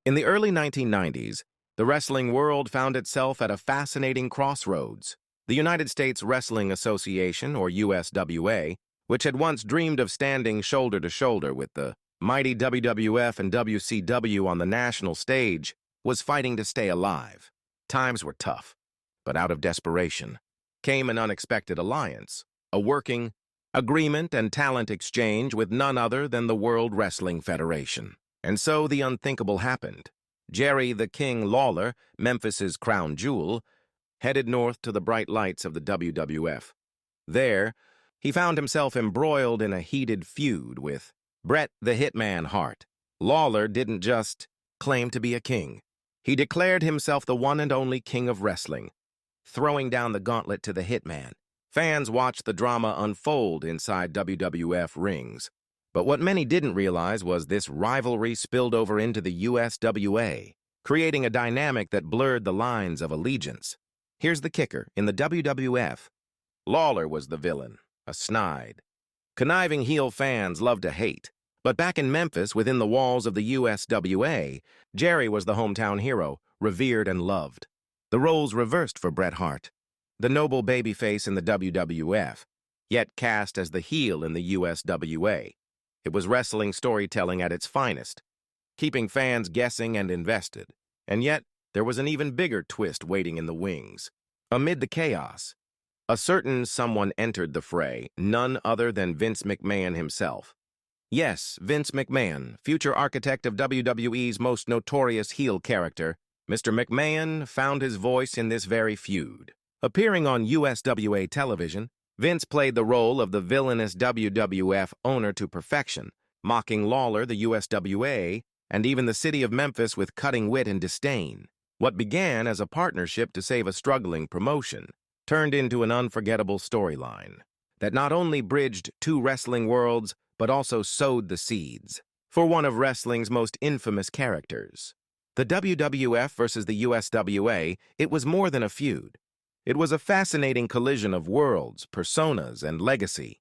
In the early 1990s, the wrestling world found itself at a fascinating crossroads. The United States Wrestling Association, or USWA, which had once dreamed of standing shoulder to shoulder with the mighty WWF and WCW on the national stage, was fighting to stay alive. Times were tough, but out of desperation came an unexpected alliance, a working agreement and talent exchange with none other than the World Wrestling Federation. And so the unthinkable happened. Jerry the King Lawler, Memphis's crown jewel, headed north to the bright lights of the WWF. There, he found himself embroiled in a heated feud with Bret the Hitman Hart. Lawler didn't just claim to be a king. He declared himself the one and only king of wrestling, throwing down the gauntlet to the Hitman. Fans watched the drama unfold inside WWF rings. But what many didn't realize was this rivalry spilled over into the USWA, creating a dynamic that blurred the lines of allegiance. Here's the kicker. In the WWF, Lawler was the villain, a snide, conniving heel fans loved to hate. But back in Memphis, within the walls of the USWA, Jerry was the hometown hero, revered and loved. The roles reversed for Bret Hart, the noble babyface in the WWF, yet cast as the heel in the USWA. It was wrestling storytelling at its finest, keeping fans guessing and invested. And yet, there was an even bigger twist waiting in the wings. Amid the chaos, a certain someone entered the fray, none other than Vince McMahon himself. Yes, Vince McMahon, future architect of WWE's most notorious heel character, Mr. McMahon found his voice in this very feud. Appearing on USWA television, Vince played the role of the villainous WWF owner to perfection, mocking Lawler, the USWA, and even the city of Memphis with cutting wit and disdain. What began as a partnership to save a struggling promotion turned into an unforgettable storyline that not only bridged two wrestling worlds, but also sowed the seeds for one of wrestling's most infamous characters. The WWF versus the USWA, it was more than a feud. It was a fascinating collision of worlds, personas, and legacy.